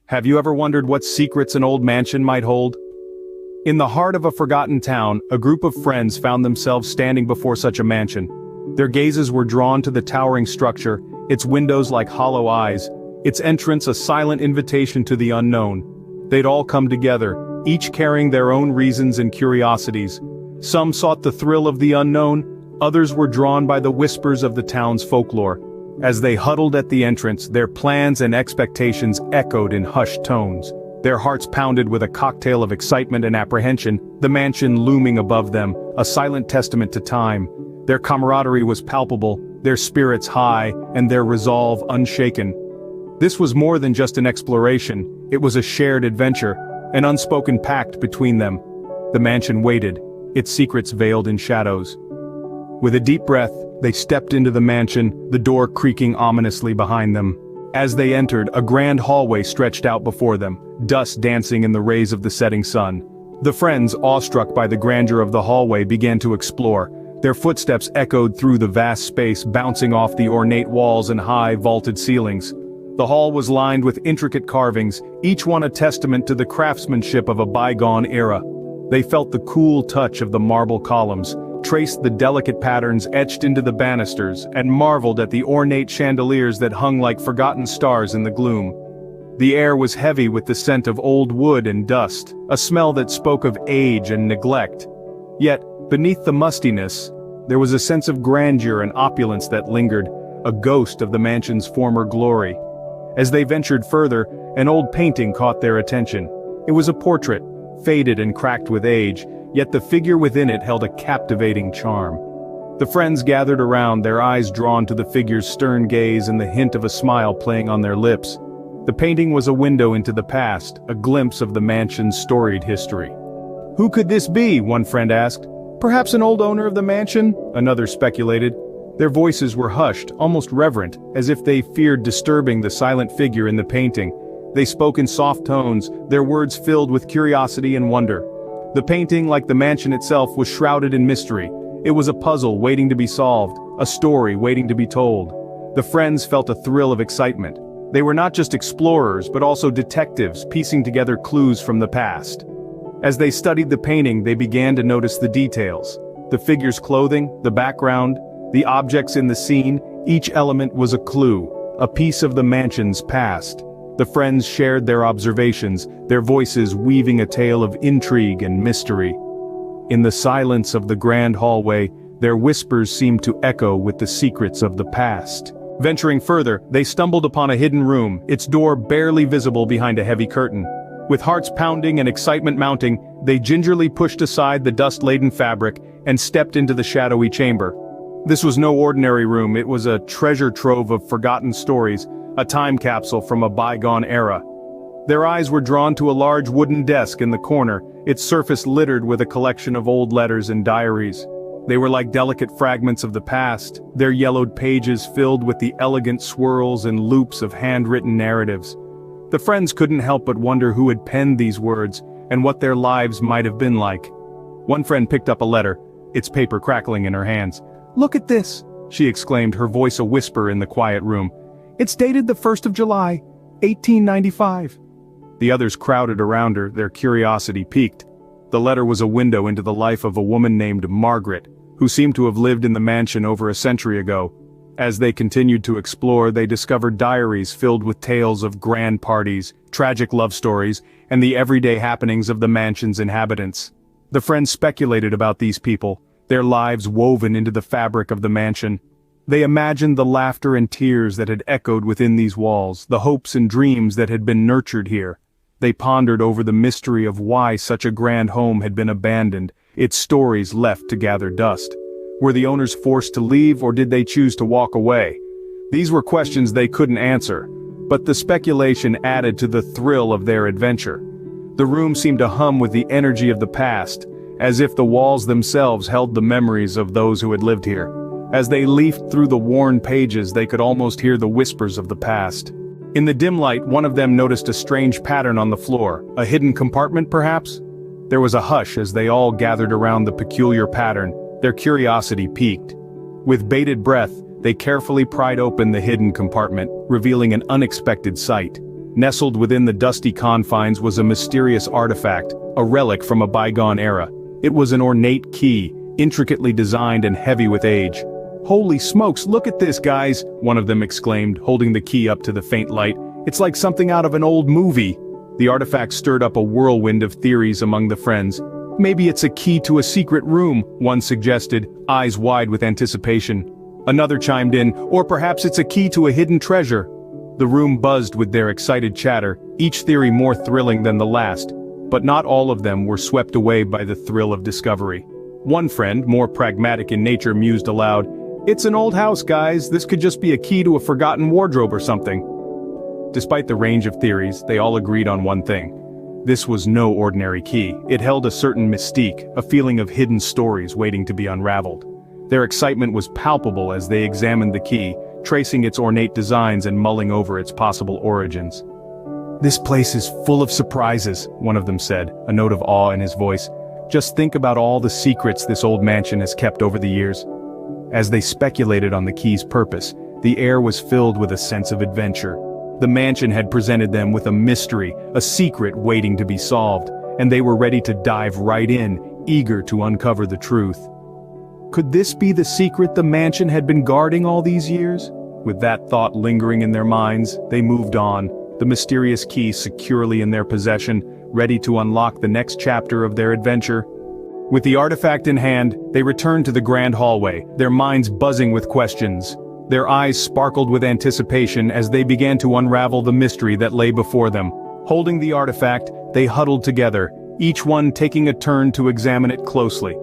Have you ever wondered what secrets an old mansion might hold? In the heart of a forgotten town, a group of friends found themselves standing before such a mansion. Their gazes were drawn to the towering structure, its windows like hollow eyes, its entrance a silent invitation to the unknown. They'd all come together, each carrying their own reasons and curiosities. Some sought the thrill of the unknown, others were drawn by the whispers of the town's folklore. As they huddled at the entrance, their plans and expectations echoed in hushed tones. Their hearts pounded with a cocktail of excitement and apprehension, the mansion looming above them, a silent testament to time. Their camaraderie was palpable, their spirits high, and their resolve unshaken. This was more than just an exploration, it was a shared adventure, an unspoken pact between them. The mansion waited, its secrets veiled in shadows. With a deep breath, they stepped into the mansion, the door creaking ominously behind them. As they entered, a grand hallway stretched out before them, dust dancing in the rays of the setting sun. The friends, awestruck by the grandeur of the hallway, began to explore. Their footsteps echoed through the vast space, bouncing off the ornate walls and high, vaulted ceilings. The hall was lined with intricate carvings, each one a testament to the craftsmanship of a bygone era. They felt the cool touch of the marble columns, traced the delicate patterns etched into the banisters, and marveled at the ornate chandeliers that hung like forgotten stars in the gloom. The air was heavy with the scent of old wood and dust, a smell that spoke of age and neglect. Yet, beneath the mustiness, there was a sense of grandeur and opulence that lingered, a ghost of the mansion's former glory. As they ventured further, an old painting caught their attention. It was a portrait, faded and cracked with age, yet the figure within it held a captivating charm. The friends gathered around, their eyes drawn to the figure's stern gaze and the hint of a smile playing on their lips. The painting was a window into the past, a glimpse of the mansion's storied history. "Who could this be?" one friend asked. "Perhaps an old owner of the mansion?" another speculated. Their voices were hushed, almost reverent, as if they feared disturbing the silent figure in the painting. They spoke in soft tones, their words filled with curiosity and wonder. The painting, like the mansion itself, was shrouded in mystery. It was a puzzle waiting to be solved, a story waiting to be told. The friends felt a thrill of excitement. They were not just explorers, but also detectives, piecing together clues from the past. As they studied the painting, they began to notice the details. The figure's clothing, the background, the objects in the scene, each element was a clue, a piece of the mansion's past. The friends shared their observations, their voices weaving a tale of intrigue and mystery. In the silence of the grand hallway, their whispers seemed to echo with the secrets of the past. Venturing further, they stumbled upon a hidden room, its door barely visible behind a heavy curtain. With hearts pounding and excitement mounting, they gingerly pushed aside the dust-laden fabric and stepped into the shadowy chamber. This was no ordinary room, it was a treasure trove of forgotten stories, a time capsule from a bygone era. Their eyes were drawn to a large wooden desk in the corner, its surface littered with a collection of old letters and diaries. They were like delicate fragments of the past, their yellowed pages filled with the elegant swirls and loops of handwritten narratives. The friends couldn't help but wonder who had penned these words, and what their lives might have been like. One friend picked up a letter, its paper crackling in her hands. "Look at this," she exclaimed, her voice a whisper in the quiet room. "It's dated the 1st of July, 1895. The others crowded around her, their curiosity piqued. The letter was a window into the life of a woman named Margaret, who seemed to have lived in the mansion over a century ago. As they continued to explore, they discovered diaries filled with tales of grand parties, tragic love stories, and the everyday happenings of the mansion's inhabitants. The friends speculated about these people, their lives woven into the fabric of the mansion. They imagined the laughter and tears that had echoed within these walls, the hopes and dreams that had been nurtured here. They pondered over the mystery of why such a grand home had been abandoned, its stories left to gather dust. Were the owners forced to leave, or did they choose to walk away? These were questions they couldn't answer, but the speculation added to the thrill of their adventure. The room seemed to hum with the energy of the past, as if the walls themselves held the memories of those who had lived here. As they leafed through the worn pages, they could almost hear the whispers of the past. In the dim light, one of them noticed a strange pattern on the floor, a hidden compartment perhaps? There was a hush as they all gathered around the peculiar pattern, their curiosity piqued. With bated breath, they carefully pried open the hidden compartment, revealing an unexpected sight. Nestled within the dusty confines was a mysterious artifact, a relic from a bygone era. It was an ornate key, intricately designed and heavy with age. "Holy smokes, look at this, guys," one of them exclaimed, holding the key up to the faint light. "It's like something out of an old movie." The artifact stirred up a whirlwind of theories among the friends. "Maybe it's a key to a secret room," one suggested, eyes wide with anticipation. Another chimed in, "Or perhaps it's a key to a hidden treasure." The room buzzed with their excited chatter, each theory more thrilling than the last. But not all of them were swept away by the thrill of discovery. One friend, more pragmatic in nature, mused aloud, "It's an old house, guys. This could just be a key to a forgotten wardrobe or something." Despite the range of theories, they all agreed on one thing. This was no ordinary key. It held a certain mystique, a feeling of hidden stories waiting to be unraveled. Their excitement was palpable as they examined the key, tracing its ornate designs and mulling over its possible origins. "This place is full of surprises," one of them said, a note of awe in his voice. "Just think about all the secrets this old mansion has kept over the years." As they speculated on the key's purpose, the air was filled with a sense of adventure. The mansion had presented them with a mystery, a secret waiting to be solved, and they were ready to dive right in, eager to uncover the truth. Could this be the secret the mansion had been guarding all these years? With that thought lingering in their minds, they moved on, the mysterious key securely in their possession, ready to unlock the next chapter of their adventure. With the artifact in hand, they returned to the grand hallway, their minds buzzing with questions. Their eyes sparkled with anticipation as they began to unravel the mystery that lay before them. Holding the artifact, they huddled together, each one taking a turn to examine it closely.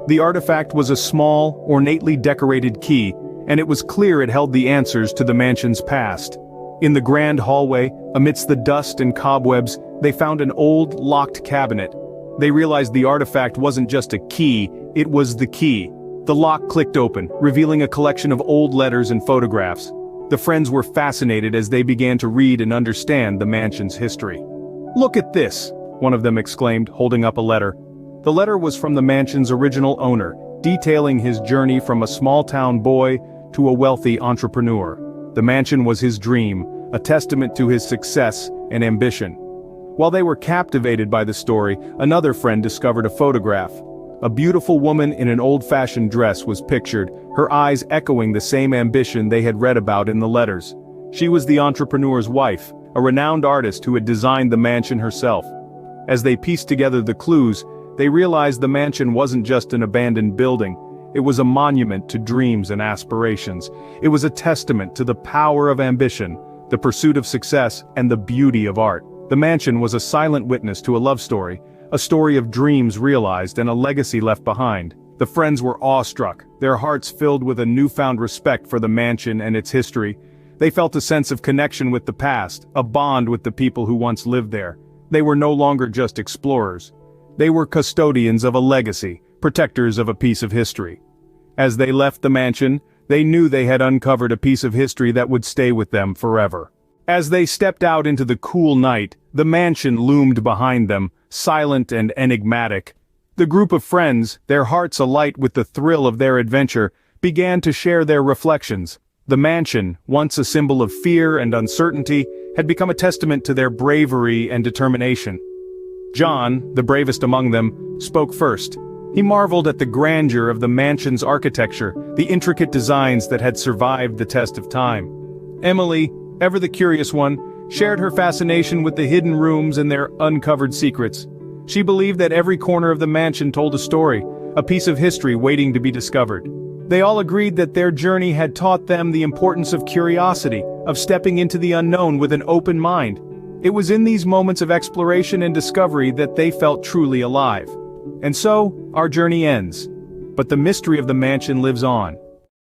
The artifact was a small, ornately decorated key, and it was clear it held the answers to the mansion's past. In the grand hallway, amidst the dust and cobwebs, they found an old, locked cabinet. They realized the artifact wasn't just a key, it was the key. The lock clicked open, revealing a collection of old letters and photographs. The friends were fascinated as they began to read and understand the mansion's history. "Look at this," one of them exclaimed, holding up a letter. The letter was from the mansion's original owner, detailing his journey from a small-town boy to a wealthy entrepreneur. The mansion was his dream, a testament to his success and ambition. While they were captivated by the story, another friend discovered a photograph. A beautiful woman in an old-fashioned dress was pictured, her eyes echoing the same ambition they had read about in the letters. She was the entrepreneur's wife, a renowned artist who had designed the mansion herself. As they pieced together the clues, they realized the mansion wasn't just an abandoned building. It was a monument to dreams and aspirations. It was a testament to the power of ambition, the pursuit of success, and the beauty of art. The mansion was a silent witness to a love story, a story of dreams realized and a legacy left behind. The friends were awestruck, their hearts filled with a newfound respect for the mansion and its history. They felt a sense of connection with the past, a bond with the people who once lived there. They were no longer just explorers. They were custodians of a legacy, protectors of a piece of history. As they left the mansion, they knew they had uncovered a piece of history that would stay with them forever. As they stepped out into the cool night, the mansion loomed behind them, silent and enigmatic. The group of friends, their hearts alight with the thrill of their adventure, began to share their reflections. The mansion, once a symbol of fear and uncertainty, had become a testament to their bravery and determination. John, the bravest among them, spoke first. He marveled at the grandeur of the mansion's architecture, the intricate designs that had survived the test of time. Emily, ever the curious one, shared her fascination with the hidden rooms and their uncovered secrets. She believed that every corner of the mansion told a story, a piece of history waiting to be discovered. They all agreed that their journey had taught them the importance of curiosity, of stepping into the unknown with an open mind. It was in these moments of exploration and discovery that they felt truly alive. And so, our journey ends. But the mystery of the mansion lives on.